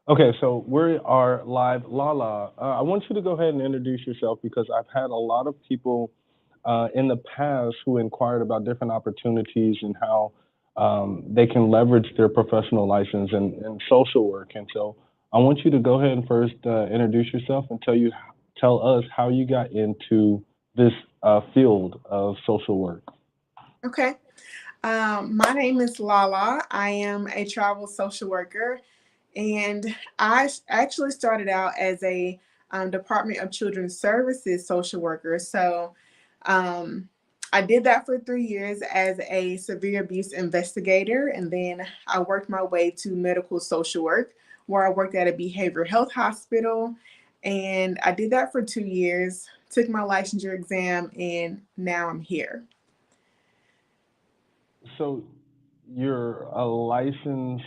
Okay, so we are live. Lala, I want you to go ahead and introduce yourself because I've had a lot of people in the past who inquired about different opportunities and how they can leverage their professional license in social work. And so I want you to go ahead and first introduce yourself and tell us how you got into this field of social work. Okay. My name is Lala. I am a travel social worker, and actually started out as a Department of Children's Services social worker. So um, I did that for 3 years as a severe abuse investigator, and then I worked my way to medical social work, where I worked at a behavioral health hospital. And I did that for 2 years, took my licensure exam, and now I'm here. So you're a licensed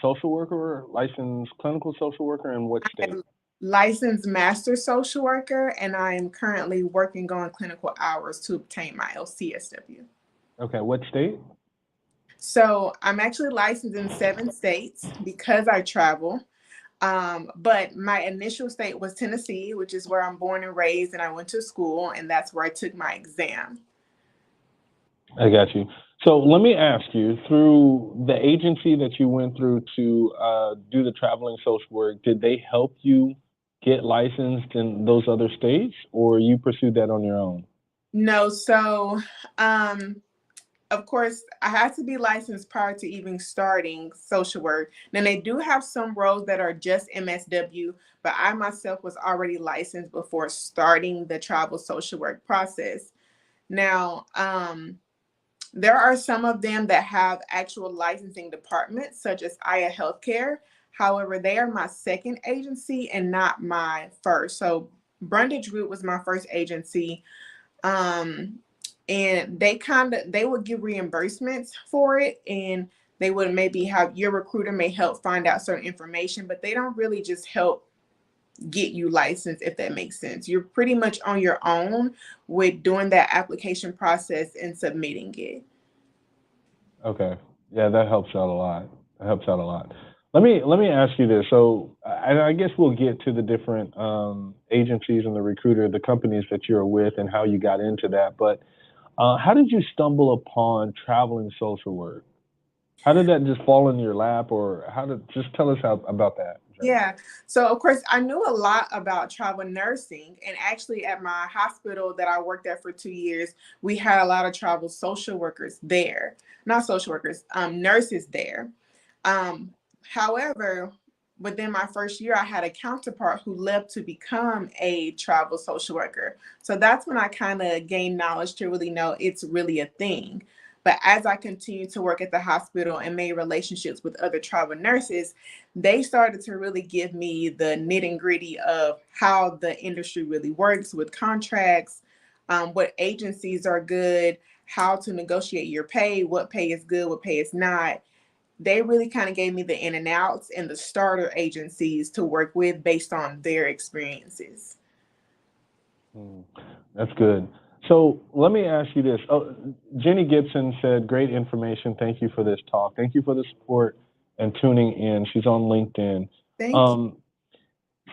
social worker, licensed clinical social worker in what state? Licensed master social worker, and I am currently working on clinical hours to obtain my LCSW. Okay, what state? So I'm actually licensed in 7 states because I travel. But my initial state was Tennessee, which is where I'm born and raised, and I went to school, and that's where I took my exam. I got you. So let me ask you, through the agency that you went through to do the traveling social work, did they help you get licensed in those other states, or you pursued that on your own? No, so um, of course, I had to be licensed prior to even starting social work. Now, they do have some roles that are just MSW, but I myself was already licensed before starting the travel social work process. Now, there are some of them that have actual licensing departments, such as Aya Healthcare. However, they are my second agency and not my first. So, Brundage Group was my first agency, um and they would give reimbursements for it, and they would maybe have your recruiter may help find out certain information, but they don't really just help get you licensed, if that makes sense. You're pretty much on your own with doing that application process and submitting it. Okay, yeah, that helps out a lot. That helps out a lot. Let me ask you this. So, and I guess we'll get to the different agencies and the recruiter, the companies that you're with, and how you got into that. But how did you stumble upon traveling social work? How did that just fall in your lap, or how did just tell us how about that journey? Yeah. So of course I knew a lot about travel nursing, and actually at my hospital that I worked at for 2 years, we had a lot of travel social workers there. Not social workers, nurses there. Um, However, within my first year, I had a counterpart who left to become a travel social worker. So that's when I kind of gained knowledge to really know it's really a thing. But as I continued to work at the hospital and made relationships with other travel nurses, they started to really give me the nitty and gritty of how the industry really works with contracts, what agencies are good, how to negotiate your pay, what pay is good, what pay is not. They really kind of gave me the in and outs and the starter agencies to work with based on their experiences. Mm, that's good. So let me ask you this. Oh, Jenny Gibson said, "Great information. Thank you for this talk. Thank you for the support and tuning in." She's on LinkedIn. Thank you. Um,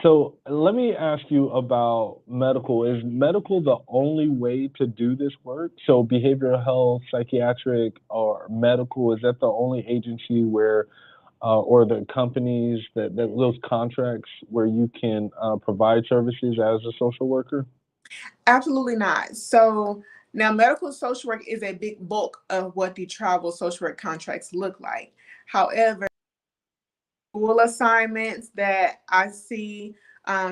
so let me ask you about medical. Is medical the only way to do this work? So behavioral health, psychiatric, or medical, is that the only agency where, or the companies that those contracts where you can provide services as a social worker? Absolutely not. So now medical social work is a big bulk of what the travel social work contracts look like. However, school assignments that I see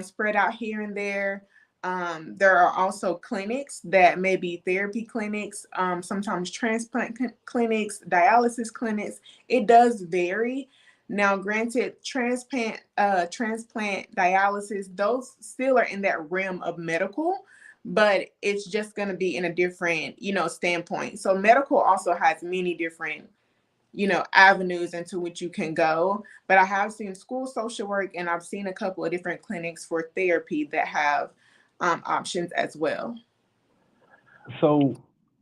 spread out here and there. There are also clinics that may be therapy clinics, sometimes transplant clinics, dialysis clinics. It does vary. Now, granted, transplant, dialysis, those still are in that realm of medical, but it's just going to be in a different, standpoint. So, medical also has many different avenues into which you can go. But I have seen school social work, and I've seen a couple of different clinics for therapy that have options as well. So,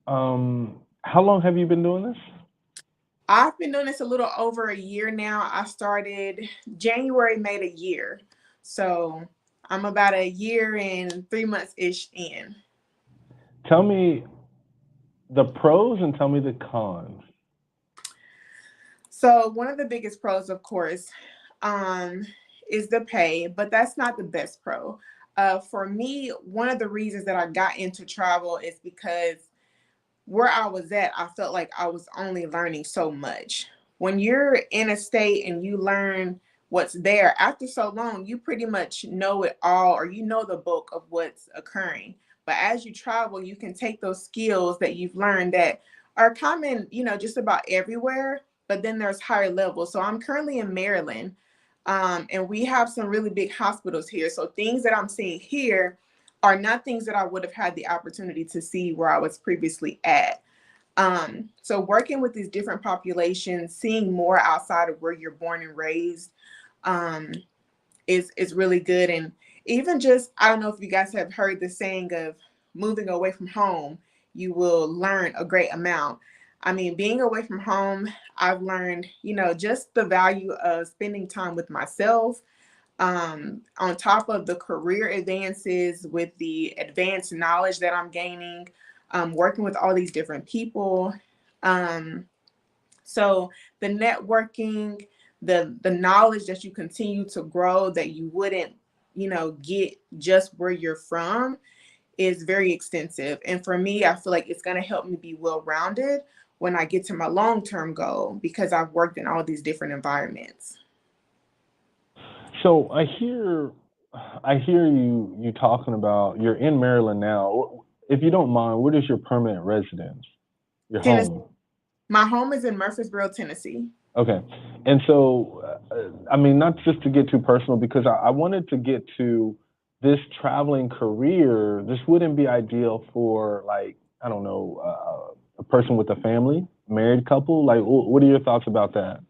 how long have you been doing this? I've been doing this a little over a year now. I started January, made a year. So I'm about a year and 3 months ish in. Tell me the pros and tell me the cons. So one of the biggest pros, of course, um, is the pay, but that's not the best pro. For me, one of the reasons that I got into travel is because where I was at, I felt like I was only learning so much. When you're in a state and you learn what's there, after so long, you pretty much know it all, or you know the bulk of what's occurring. But as you travel, you can take those skills that you've learned that are common, just about everywhere, but then there's higher levels. So I'm currently in Maryland, and we have some really big hospitals here. So things that I'm seeing here are not things that I would have had the opportunity to see where I was previously at. So working with these different populations, seeing more outside of where you're born and raised, um, is really good. And even just, I don't know if you guys have heard the saying of moving away from home, you will learn a great amount. I mean, being away from home, I've learned, just the value of spending time with myself, on top of the career advances, with the advanced knowledge that I'm gaining, working with all these different people. Um, so the networking, the knowledge that you continue to grow that you wouldn't, get just where you're from is very extensive. And for me, I feel like it's going to help me be well rounded when I get to my long term goal because I've worked in all these different environments. So I hear you talking about you're in Maryland now. If you don't mind, what is your permanent residence? Your Tennessee, home? my home is in Murfreesboro, Tennessee. Okay. And so, I mean, not just to get too personal, because I wanted to get to this traveling career. This wouldn't be ideal for, like, I don't know, a person with a family, married couple. Like, what are your thoughts about that?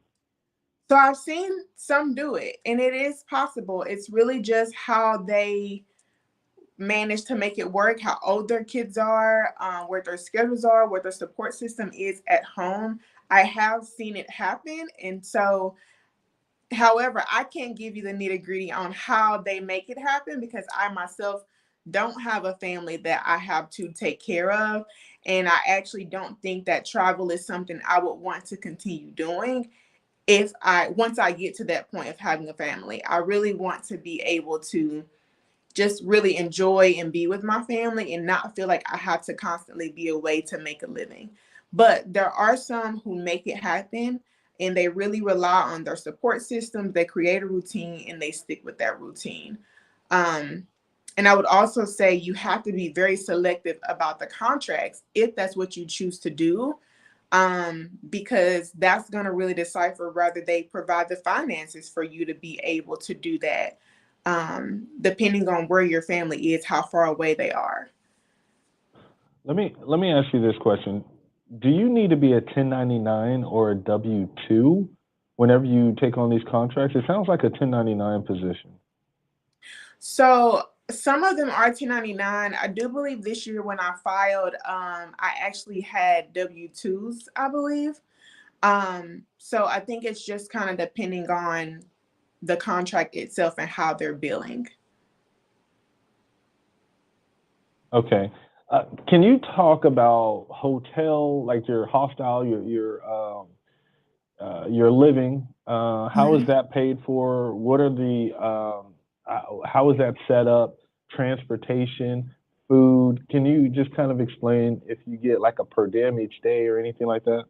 So I've seen some do it, and it is possible. It's really just how they manage to make it work, how old their kids are, where their schedules are, what their support system is at home. I have seen it happen. And so, however, I can't give you the nitty gritty on how they make it happen because I myself don't have a family that I have to take care of. And I actually don't think that travel is something I would want to continue doing if I once I get to that point of having a family. I really want to be able to just really enjoy and be with my family and not feel like I have to constantly be away to make a living. But there are some who make it happen and they really rely on their support systems. They create a routine and they stick with that routine. Um, and I would also say you have to be very selective about the contracts if that's what you choose to do, because that's going to really decipher whether they provide the finances for you to be able to do that, depending on where your family is, how far away they are. Let me ask you this question: do you need to be a 1099 or a W-2 whenever you take on these contracts? It sounds like a 1099 position. So some of them are 1099. I do believe this year when I filed, I actually had W-2s, I believe. So I think it's just kind of depending on the contract itself and how they're billing. Okay. Can you talk about hotel, like your hostel, your living? How is Mhm. that paid for? What are how is that set up? Transportation, food. Can you just kind of explain if you get like a per diem each day or anything like that?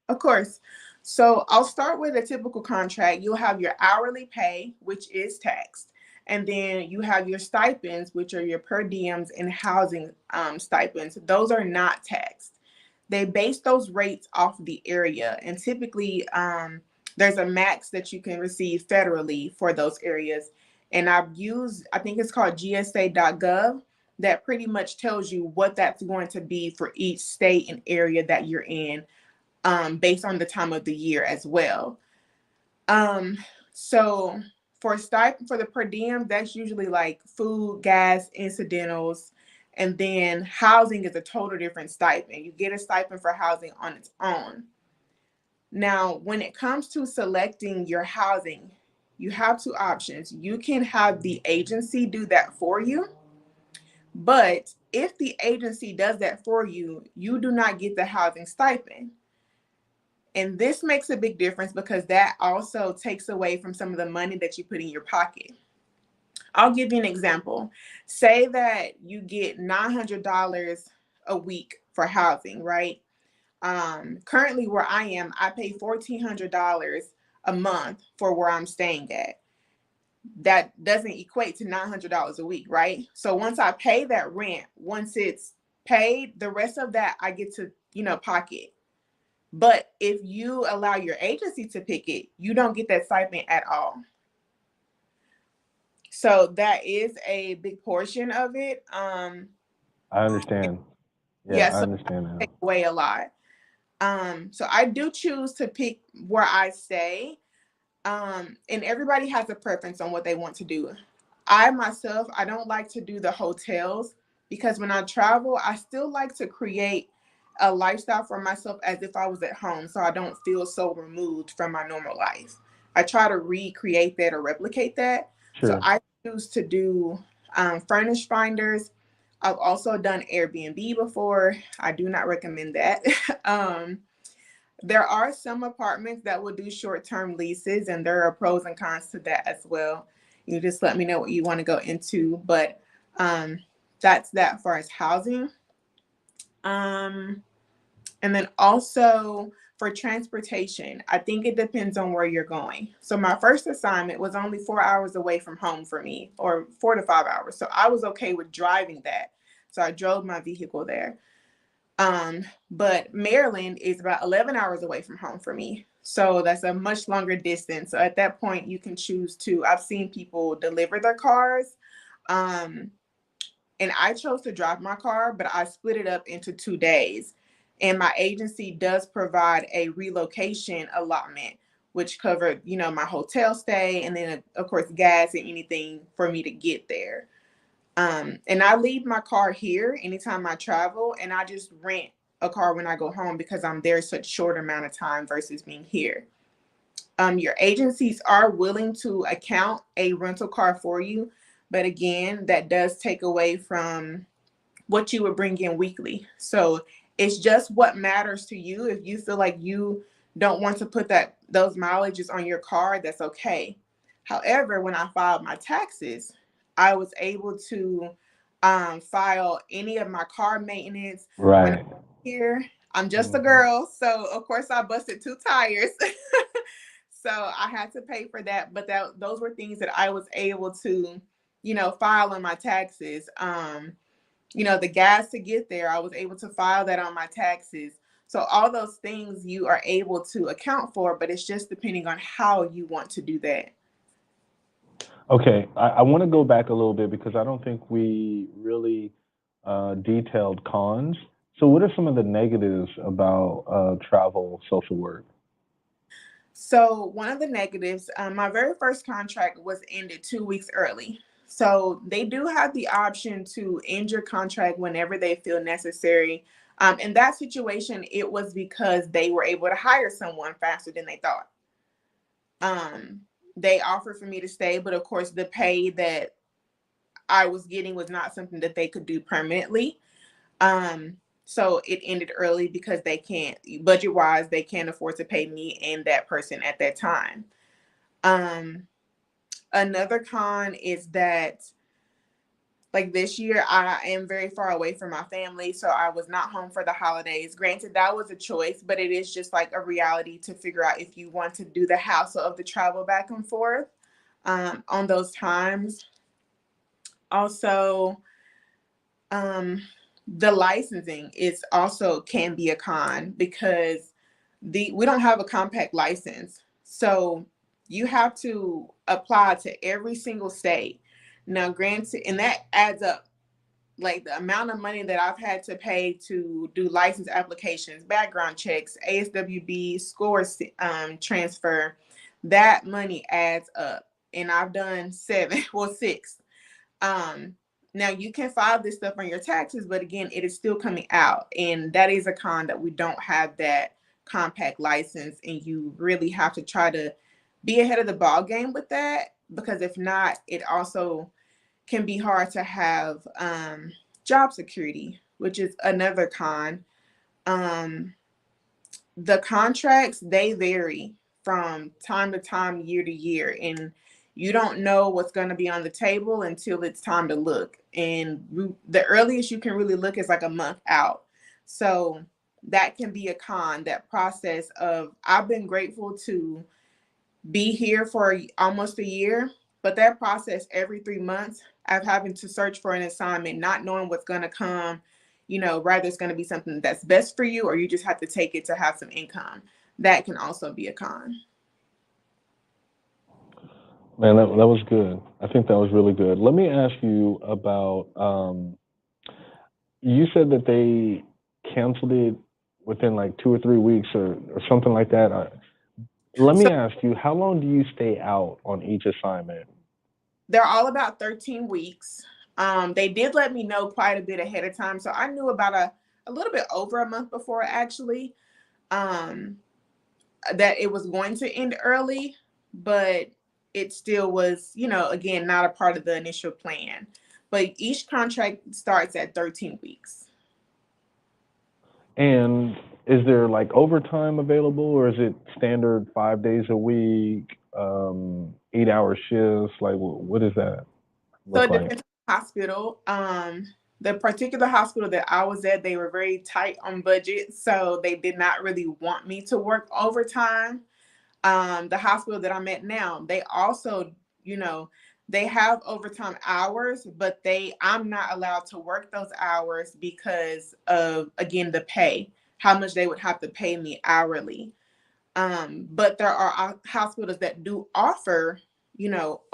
Of course. So I'll start with a typical contract. You'll have your hourly pay, which is taxed. And then you have your stipends, which are your per diems and housing stipends. Those are not taxed. They base those rates off the area. And typically, there's a max that you can receive federally for those areas. And I've used, I think it's called GSA.gov, that pretty much tells you what that's going to be for each state and area that you're in, based on the time of the year as well. Um, so for stipend for the per diem, that's usually like food, gas, incidentals, and then housing is a total different stipend. You get a stipend for housing on its own. Now, when it comes to selecting your housing, you have two options. You can have the agency do that for you, but if the agency does that for you, you do not get the housing stipend. And this makes a big difference because that also takes away from some of the money that you put in your pocket. I'll give you an example. Say that you get $900 a week for housing, right? Currently where I am, I pay $1,400 a month for where I'm staying at. That doesn't equate to $900 a week, right? So once I pay that rent, once it's paid, the rest of that I get to, pocket. But if you allow your agency to pick it, you don't get that stipend at all. So that is a big portion of it. I understand. Yeah, Yeah, I so understand take now. away a lot. So I do choose to pick where I stay. And everybody has a preference on what they want to do. I myself, I don't like to do the hotels because when I travel, I still like to create a lifestyle for myself as if I was at home, so I don't feel so removed from my normal life. I try to recreate that or replicate that. So Sure. I choose to do furnish finders. I've also done Airbnb before. I do not recommend that. um, there are some apartments that will do short-term leases, and there are pros and cons to that as well. You just let me know what you want to go into, but um, that's that as far as housing. Um, and then also for transportation, I think it depends on where you're going. So my first assignment was only 4 hours away from home for me, or 4 to 5 hours. So I was okay with driving that. So I drove my vehicle there. But Maryland is about 11 hours away from home for me. So that's a much longer distance. So at that point, you can choose to, I've seen people deliver their cars. Um, and I chose to drive my car, but I split it up into 2 days. And my agency does provide a relocation allotment, which covered, my hotel stay and then, of course, gas and anything for me to get there. And I leave my car here anytime I travel, and I just rent a car when I go home because I'm there such short amount of time versus being here. Your agencies are willing to account a rental car for you, but again, that does take away from what you would bring in weekly. So it's just what matters to you. If you feel like you don't want to put those mileages on your car, that's okay. However, when I filed my taxes, I was able to file any of my car maintenance when I'm Right. here. I'm just a Hmm. girl, so of course I busted 2 tires. So I had to pay for that, but those were things that I was able to, file on my taxes. The gas to get there, I was able to file that on my taxes. So all those things you are able to account for, but it's just depending on how you want to do that. Okay, I want to go back a little bit because I don't think we really detailed cons. So, what are some of the negatives about travel social work? So one of the negatives, my very first contract was ended 2 weeks early. So they do have the option to end your contract whenever they feel necessary. In that situation, it was because they were able to hire someone faster than they thought. Um, they offered for me to stay, but of course, the pay that I was getting was not something that they could do permanently. So it ended early because they can't, budget wise, they can't afford to pay me and that person at that time. Um, Another con is that, like this year, I am very far away from my family, so I was not home for the holidays. Granted, that was a choice, but it is just like a reality to figure out if you want to do the hassle of the travel back and forth on those times. Also, um, the licensing is also can be a con because we don't have a compact license, so you have to apply to every single state. Now, granted, and that adds up, like the amount of money that I've had to pay to do license applications, background checks, ASWB scores, transfer. That money adds up, and I've done seven, well, six. um Now you can file this stuff on your taxes, but again, it is still coming out, and that is a con that we don't have that compact license, and you really have to try to be ahead of the ball game with that, because if not, it also can be hard to have job security, which is another con. Um, the contracts, they vary from time to time, year to year, and you don't know what's going to be on the table until it's time to look. And the earliest you can really look is like a month out. So that can be a con, that process of, I've been grateful to be here for almost a year, but that process every 3 months of having to search for an assignment, not knowing what's going to come, rather it's going to be something that's best for you, or you just have to take it to have some income. That can also be a con. Man, that was good. I think that was really good. Let me ask you about. You said that they canceled it within like 2 or 3 weeks or something like that. Let So me ask you, how long do you stay out on each assignment? they're all about 13 weeks. They did let me know quite a bit ahead of time. So I knew about a little bit over a month before, actually, um, that it was going to end early, but it still was, again, not a part of the initial plan. But each contract starts at 13 weeks. And is there like overtime available, or is it standard 5 days a week, 8 hour shifts? Like, what does that So look it like? depends on the hospital. The particular hospital that I was at, they were very tight on budget, so they did not really want me to work overtime. The hospital that I'm at now, they also, they have overtime hours, but I'm not allowed to work those hours because of, again, the pay, how much they would have to pay me hourly. But there are hospitals that do offer,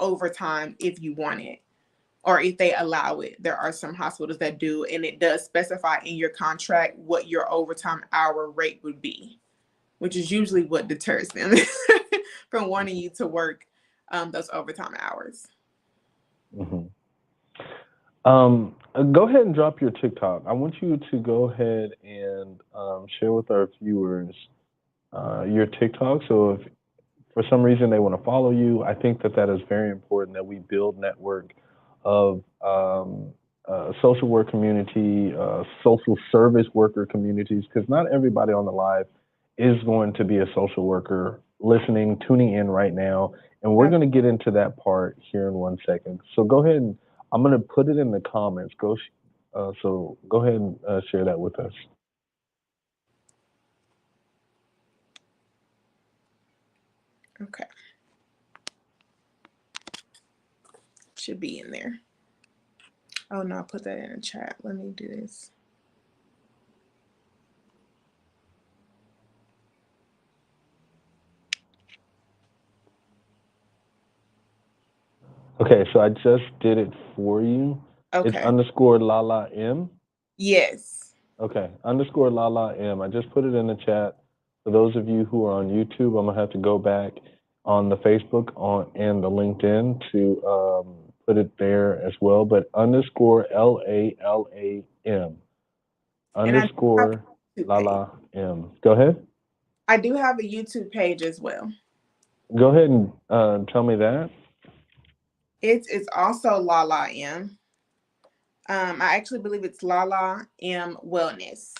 overtime if you want it, or if they allow it. There are some hospitals that do, and it does specify in your contract what your overtime hour rate would be, which is usually what deters them from wanting you to work those overtime hours. Hmm. Go ahead and drop your TikTok. I want you to go ahead and share with our viewers your TikTok. So if for some reason they want to follow you, I think that that is very important that we build network of social work community, social service worker communities, because not everybody on the live is going to be a social worker listening, tuning in right now. And we're going to get into that part here in 1 second. So go ahead and I'm going to put it in the comments. So go ahead and share that with us. Okay, should be in there. Oh no, I'll put that in the chat. Let me do this. Okay, so I just did it for you. It's Okay. underscore Lala M. Yes. Okay, underscore Lala M. I just put it in the chat. For those of you who are on YouTube, I'm gonna have to go back on the Facebook and the LinkedIn to put it there as well. But underscore LALAM. And I do have Underscore a YouTube page. Lala M. Go ahead. I do have a YouTube page as well. Go ahead and tell me that. It's also Lala M. I actually believe it's Lala M Wellness.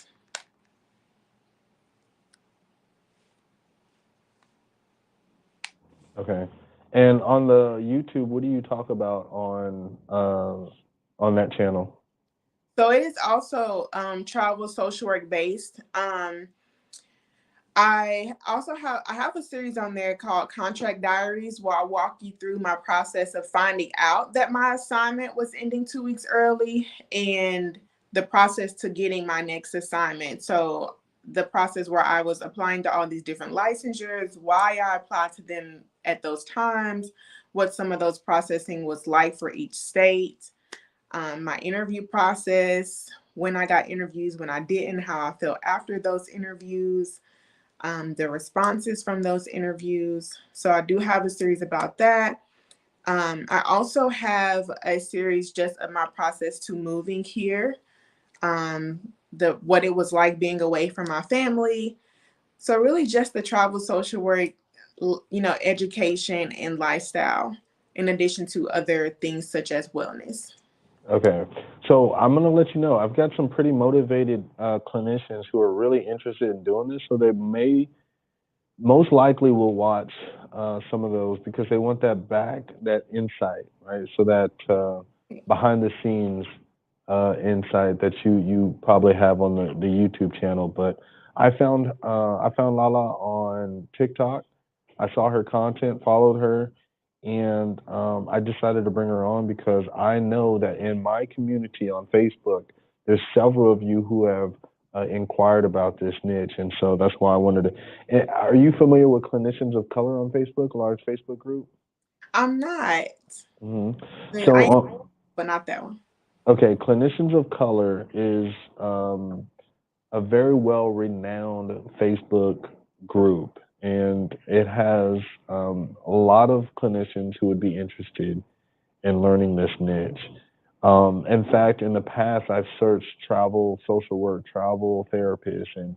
Okay. And on the YouTube, what do you talk about on that channel? So it is also travel social work based. I have a series on there called Contract Diaries, where I walk you through my process of finding out that my assignment was ending 2 weeks early, and the process to getting my next assignment. So the process where I was applying to all these different licensures, why I applied to them at those times, what some of those processing was like for each state, my interview process, when I got interviews, when I didn't, how I felt after those interviews, the responses from those interviews. So I do have a series about that. I also have a series just of my process to moving here, the what it was like being away from my family, So really just the travel social work, education and lifestyle, in addition to other things such as wellness. Okay. So I'm gonna let you know. I've got some pretty motivated clinicians who are really interested in doing this, so they may most likely will watch some of those because they want that insight, right? So that behind the scenes insight that you probably have on the YouTube channel. But I found Lala on TikTok. I saw her content, followed her, and I decided to bring her on because I know that in my community on Facebook, there's several of you who have inquired about this niche, and so that's why I wanted to. Are you familiar with Clinicians of Color on Facebook, a large Facebook group? I'm not. hmm I So, am, but not that one. okay, Clinicians of Color is a very well renowned Facebook group, and it has a lot of clinicians who would be interested in learning this niche. In fact, in the past, I've searched travel social work, travel therapists, and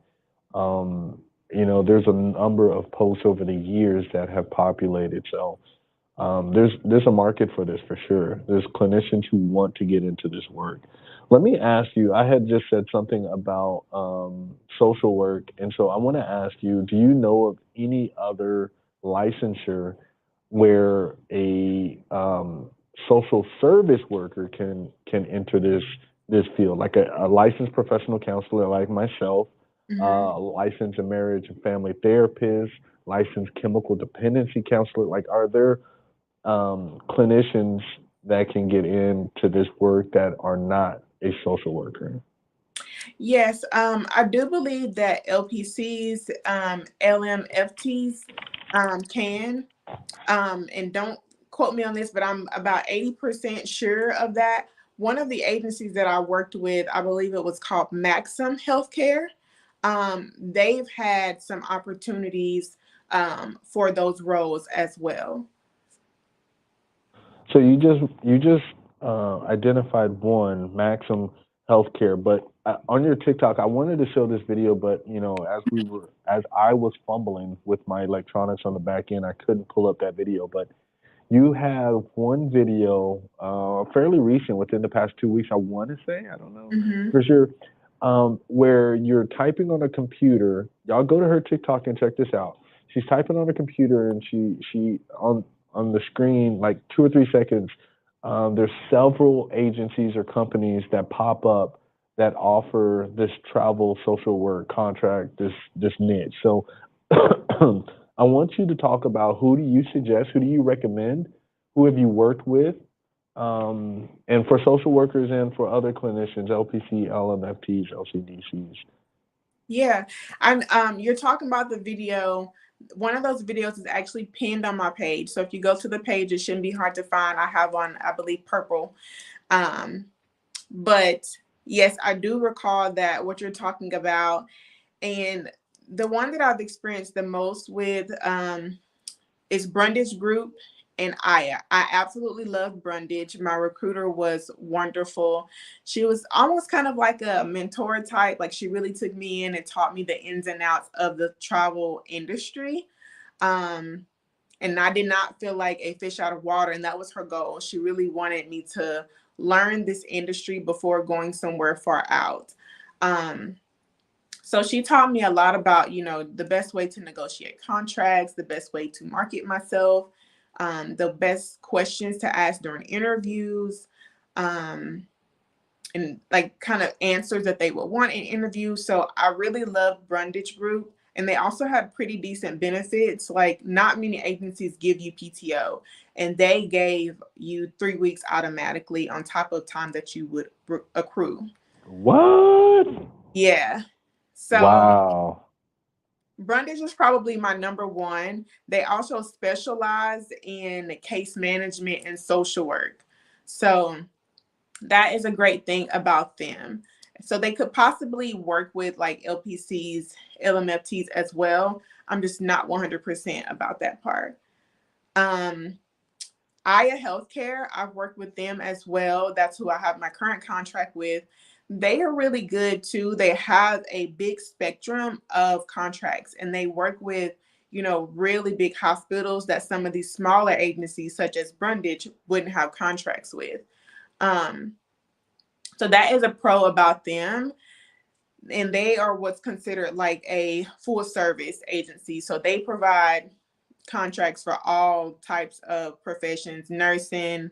there's a number of posts over the years that have populated. So there's a market for this for sure. There's clinicians who want to get into this work. Let me ask you. I had just said something about social work, and so I want to ask you: do you know of any other licensure where a social service worker can enter this field, like a licensed professional counselor like myself, Hmm. a licensed marriage and family therapist, licensed chemical dependency counselor? Like, are there clinicians that can get into this work that are not a social worker? Yes, I do believe that LPCs, LMFTs, can, and don't quote me on this, but I'm about 80% sure of that. One of the agencies that I worked with, I believe it was called Maxim Healthcare. They've had some opportunities for those roles as well. So you just identified one, Maxim Healthcare, but on your TikTok, I wanted to show this video, but as I was fumbling with my electronics on the back end, I couldn't pull up that video. But you have one video, fairly recent, within the past 2 weeks. I want to say, I don't know Hmm. for sure, where you're typing on a computer. Y'all go to her TikTok and check this out. She's typing on a computer, and she on the screen, like 2 or 3 seconds. There's several agencies or companies that pop up that offer this travel social work contract, this niche. So I want you to talk about who do you suggest, who do you recommend, who have you worked with, and for social workers and for other clinicians, LPC, LMFTs, LCDCs. Yeah, and you're talking about the video. One of those videos is actually pinned on my page. So if you go to the page, it shouldn't be hard to find. I have on, I believe, purple. Um, but yes, I do recall that what you're talking about, and the one that I've experienced the most with is Brundage Group and Aya. I absolutely love Brundage. My recruiter was wonderful. She was almost kind of like a mentor type. Like she really took me in and taught me the ins and outs of the travel industry. Um, and I did not feel like a fish out of water. And that was her goal. She really wanted me to learn this industry before going somewhere far out. Um, so she taught me a lot about, the best way to negotiate contracts, the best way to market myself, the best questions to ask during interviews, um, and like kind of answers that they would want in interviews. So I really loved Brundage Group. And they also had pretty decent benefits. Like not many agencies give you PTO, and they gave you 3 weeks automatically on top of time that you would accrue. What? Yeah. So Wow. Brundage is probably my number one. They also specialize in case management and social work. So that is a great thing about them. So they could possibly work with like LPCs, LMFTs as well. I'm just not 100% about that part. Um, Aya Healthcare, I've worked with them as well. That's who I have my current contract with. They are really good too. They have a big spectrum of contracts and they work with, really big hospitals that some of these smaller agencies, such as Brundage, wouldn't have contracts with. Um, so that is a pro about them. And they are what's considered like a full service agency. So they provide contracts for all types of professions, nursing,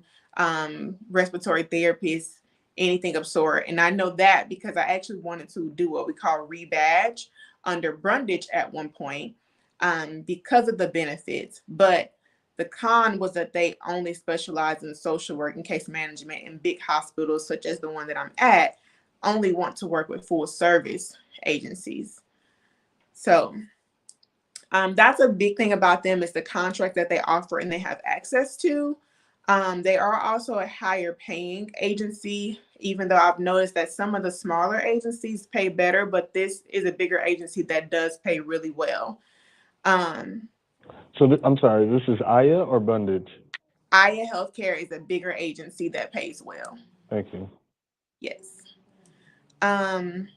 respiratory therapists, anything of sort. And I know that because I actually wanted to do what we call rebadge under Brundage at one point, because of the benefits. But the con was that they only specialize in social work and case management, and big hospitals such as the one that I'm at only want to work with full service agencies. So that's a big thing about them is the contract that they offer and they have access to. They are also a higher paying agency, even though I've noticed that some of the smaller agencies pay better, but this is a bigger agency that does pay really well. Um, So I'm sorry, this is Aya or Bundage? Aya Healthcare is a bigger agency that pays well. Thank you. Yes. Um,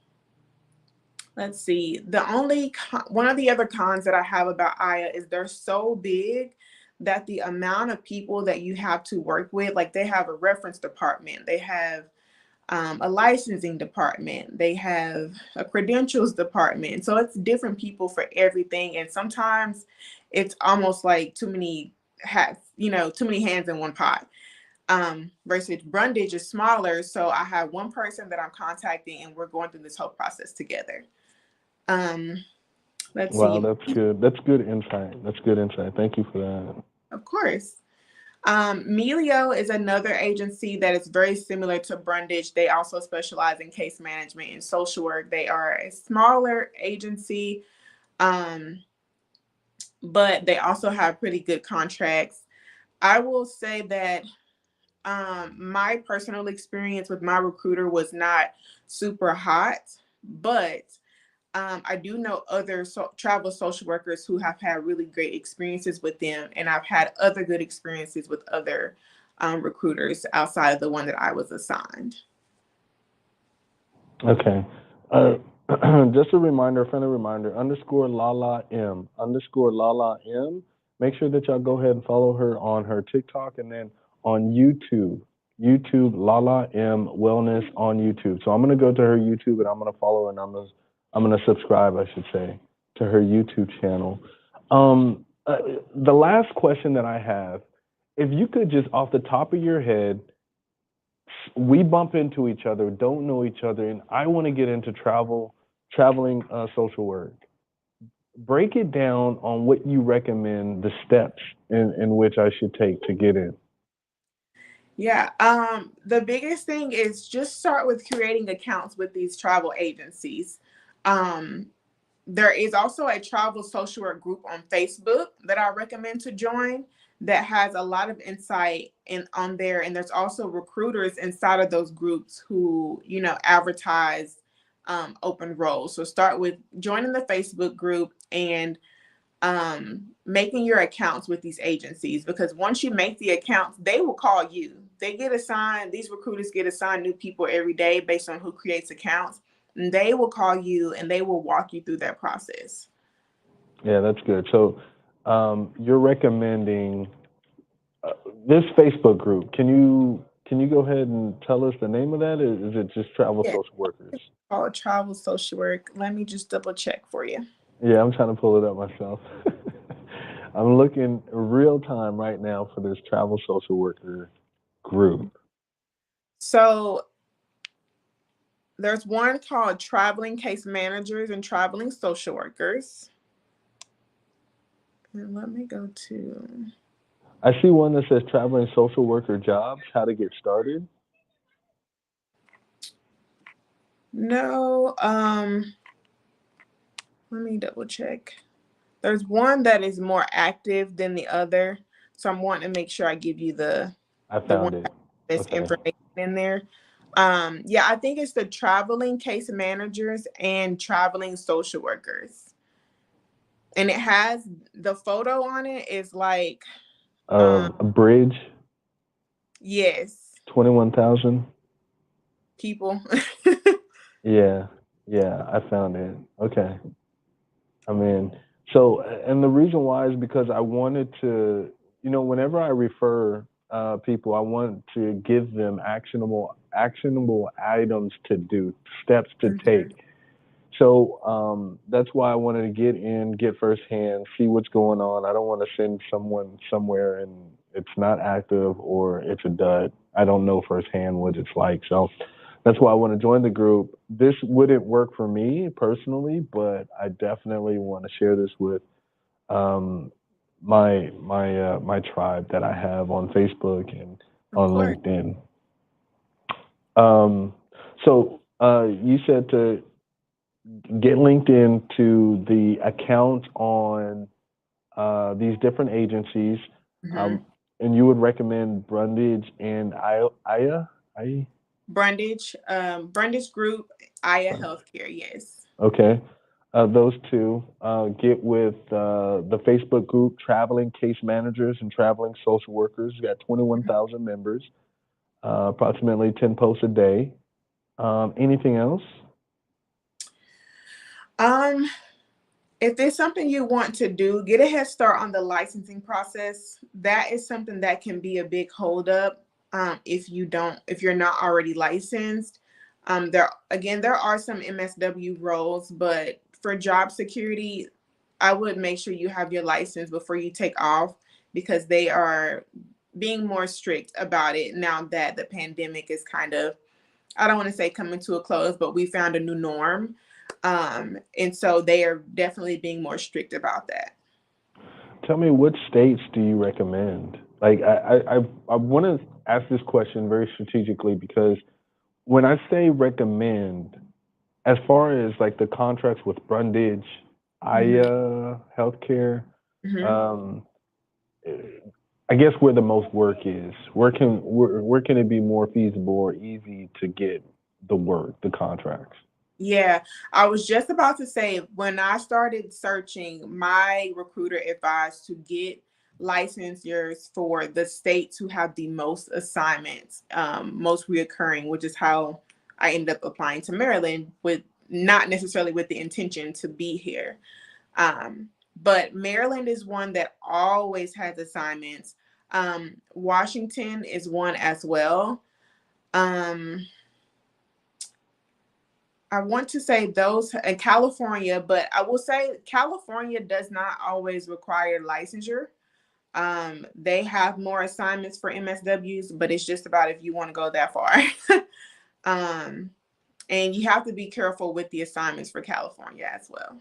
let's see. One of the other cons that I have about Aya is they're so big that the amount of people that you have to work with, like they have a reference department, they have a licensing department, they have a credentials department. So it's different people for everything. And sometimes it's almost like too many hats, too many hands in one pot. Versus Brundage is smaller. So I have one person that I'm contacting and we're going through this whole process together. Um, let's Wow, see. that's good. That's good insight. That's good insight. Thank you for that. Of course. Melio is another agency that is very similar to Brundage. They also specialize in case management and social work. They are a smaller agency, but they also have pretty good contracts. I will say that my personal experience with my recruiter was not super hot, but I do know other travel social workers who have had really great experiences with them, and I've had other good experiences with other recruiters outside of the one that I was assigned. Okay. Uh, just a reminder, a friendly reminder, underscore Lala M, underscore Lala M. Make sure that y'all go ahead and follow her on her TikTok and then on YouTube. YouTube Lala M Wellness on YouTube. So I'm gonna go to her YouTube and I'm gonna follow her and I'm gonna subscribe, I should say, to her YouTube channel. The last question that I have, if you could just off the top of your head, we bump into each other, don't know each other, and I want to get into traveling social work. Break it down on what you recommend the steps in which I should take to get in. Yeah, the biggest thing is just start with creating accounts with these travel agencies. Um, there is also a travel social work group on Facebook that I recommend to join that has a lot of insight on there. And there's also recruiters inside of those groups who, advertise open roles. So start with joining the Facebook group and making your accounts with these agencies, because once you make the accounts, they will call you. These recruiters get assigned new people every day based on who creates accounts. And they will call you and they will walk you through that process. Yeah, that's good. So you're recommending uh, this Facebook group. Can you go ahead and tell us the name of that? Is it just travel Yeah, social workers? it's called travel social work. Let me just double check for you. Yeah, I'm trying to pull it up myself. I'm looking real time right now for this travel social worker group. So there's one called Traveling Case Managers and Traveling Social Workers. And let me go to. I see one that says traveling social worker jobs, how to get started. No, let me double check. There's one that is more active than the other. So I'm wanting to make sure I give you I the one found it. that's Okay. information in there. Yeah, I think it's the traveling case managers and traveling social workers. And it has the photo on it is like, um, A bridge, yes. 21,000. people. Yeah, yeah, I found it. Okay. I mean, so, and the reason why is because I wanted to, whenever I refer people, I want to give them actionable items to do, steps to take. Mhm. So that's why I wanted to get firsthand, see what's going on. I don't want to send someone somewhere and it's not active or it's a dud. I don't know firsthand what it's like. So that's why I want to join the group. This wouldn't work for me personally, but I definitely want to share this with um, my tribe that I have on Facebook and Of on course. LinkedIn. Um, so you said to get linked into the accounts on these different agencies, Hmm. um, and you would recommend Brundage and Aya? I Brundage Group, Aya Healthcare. Yes. Okay. Those two. Get with the Facebook group, Traveling Case Managers and Traveling Social Workers. We got 21,000 members, approximately 10 posts a day. Anything else? Um, if there's something you want to do, get a head start on the licensing process. That is something that can be a big holdup if you're not already licensed. There are some MSW roles, but for job security, I would make sure you have your license before you take off because they are being more strict about it now that the pandemic is kind of, I don't want to say coming to a close, but we found a new norm. And so they are definitely being more strict about that. Tell me, what states do you recommend? Like, I want to ask this question very strategically because when I say recommend, as far as like the contracts with Brundage, Hmm. Aya Healthcare, Hmm. um, I guess where the most work is. Where can it be more feasible or easy to get the work, the contracts? Yeah, I was just about to say when I started searching, my recruiter advised to get licensures for the states who have the most assignments, most reoccurring, which is how I ended up applying to Maryland with not necessarily with the intention to be here. But Maryland is one that always has assignments. Washington is one as well. Um, I want to say those in California, but I will say California does not always require licensure. They have more assignments for MSWs, but it's just about if you want to go that far. um, and you have to be careful with the assignments for California as well.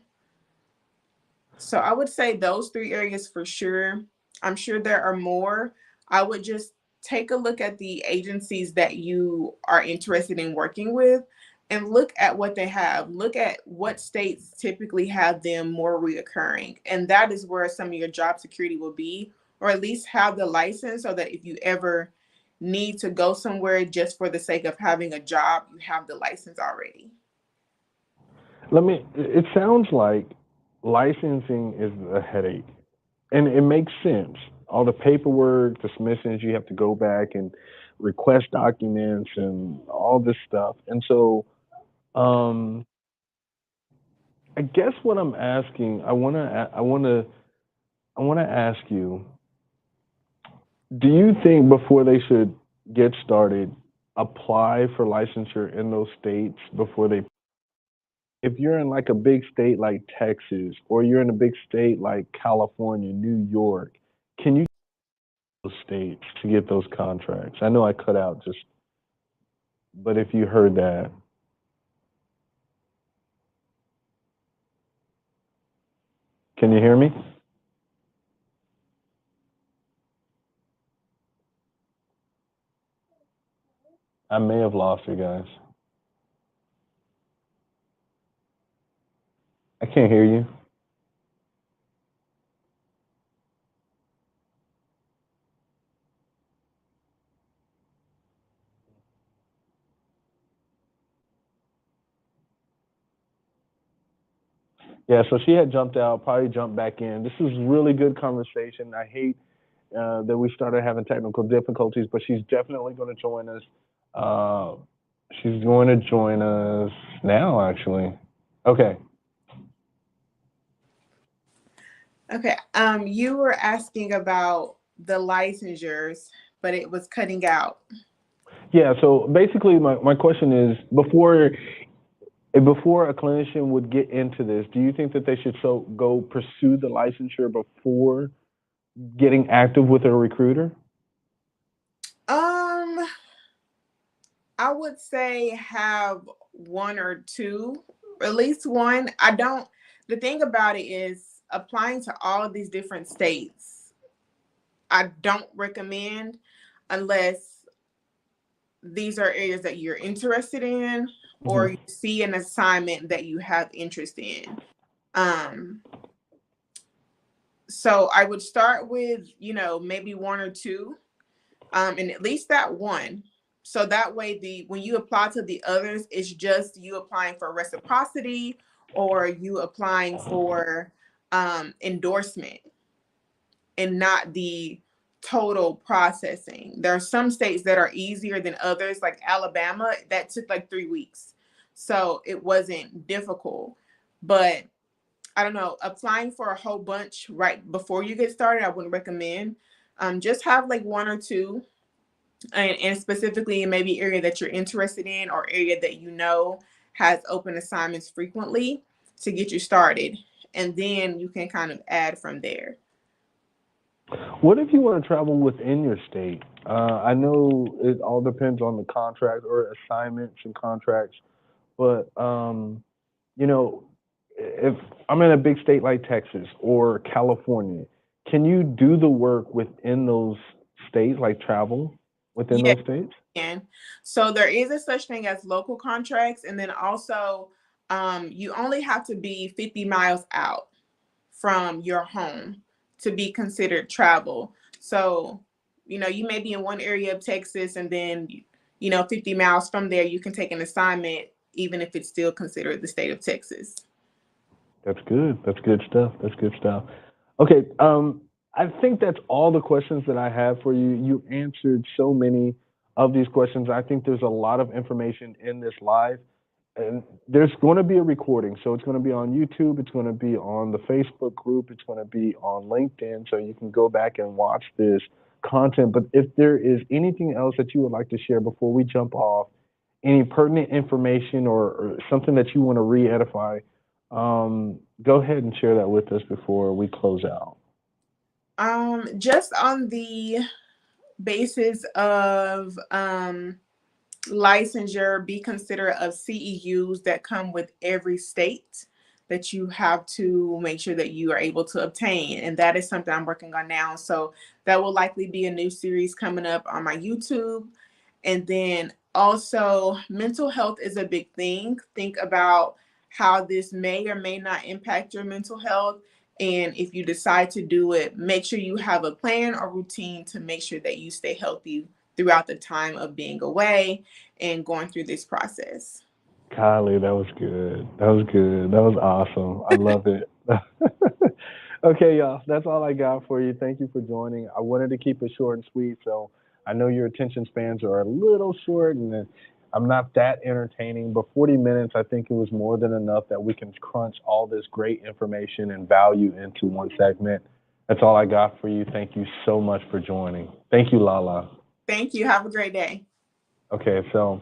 So I would say those three areas for sure. I'm sure there are more. I would just take a look at the agencies that you are interested in working with and look at what they have. Look at what states typically have them more reoccurring. And that is where some of your job security will be, or at least have the license so that if you ever need to go somewhere just for the sake of having a job, you have the license already. It sounds like licensing is a headache, and it makes sense. All the paperwork, the submissions, you have to go back and request documents and all this stuff. And so, um, I guess what I'm asking, I want to ask you, do you think before they should get started, apply for licensure in those states before they, if you're in like a big state like Texas or you're in a big state like California, New York, can you those states to get those contracts? I know I cut out just, but if you heard that, can you hear me? I may have lost you guys. I can't hear you. Yeah, so she had jumped out, probably jumped back in. This is really good conversation. I hate that we started having technical difficulties, but she's definitely going to join us. Uh, She's going to join us now, actually. Okay. Okay. You were asking about the licensures, but it was cutting out. Yeah, so basically my question is before a clinician would get into this, do you think that they should go pursue the licensure before getting active with a recruiter? Um, I would say have one or two, at least one. I don't, the thing about it is applying to all of these different states, I don't recommend unless these are areas that you're interested in or you Hmm. see an assignment that you have interest in. Um, so I would start with, maybe one or two, and at least that one. So that way, the when you apply to the others, it's just you applying for reciprocity or you applying for endorsement and not the total processing. There are some states that are easier than others, like Alabama, that took like 3 weeks. So it wasn't difficult. But I don't know, applying for a whole bunch right before you get started, I wouldn't recommend. Just have like one or two, and specifically in maybe area that you're interested in or area that has open assignments frequently to get you started. And then you can kind of add from there. What if you want to travel within your state? I know it all depends on the contract or assignments and contracts, but you know, if I'm in a big state like Texas or California, can you do the work within those states, like travel within Yeah, those states? can. So there is a such thing as local contracts, and then also you only have to be 50 miles out from your home to be considered travel. So, you may be in one area of Texas, and then 50 miles from there, you can take an assignment, even if it's still considered the state of Texas. That's good. That's good stuff. That's good stuff. Okay, I think that's all the questions that I have for you. You answered so many of these questions. I think there's a lot of information in this live, and there's going to be a recording. So it's going to be on YouTube. It's going to be on the Facebook group. It's going to be on LinkedIn. So you can go back and watch this content. But if there is anything else that you would like to share before we jump off, any pertinent information or something that you want to re-edify, go ahead and share that with us before we close out. Just on the basis of licensure, be considerate of CEUs that come with every state that you have to make sure that you are able to obtain. And that is something I'm working on now. So that will likely be a new series coming up on my YouTube. And then also, mental health is a big thing. Think about how this may or may not impact your mental health. And if you decide to do it, make sure you have a plan or routine to make sure that you stay healthy throughout the time of being away and going through this process. Kylie, that was good. That was good. That was awesome. I love it. Okay, y'all, that's all I got for you. Thank you for joining. I wanted to keep it short and sweet, so I know your attention spans are a little short and I'm not that entertaining, but 40 minutes, I think it was more than enough that we can crunch all this great information and value into one segment. That's all I got for you. Thank you so much for joining. Thank you, Lala. Thank you. Have a great day. Okay, so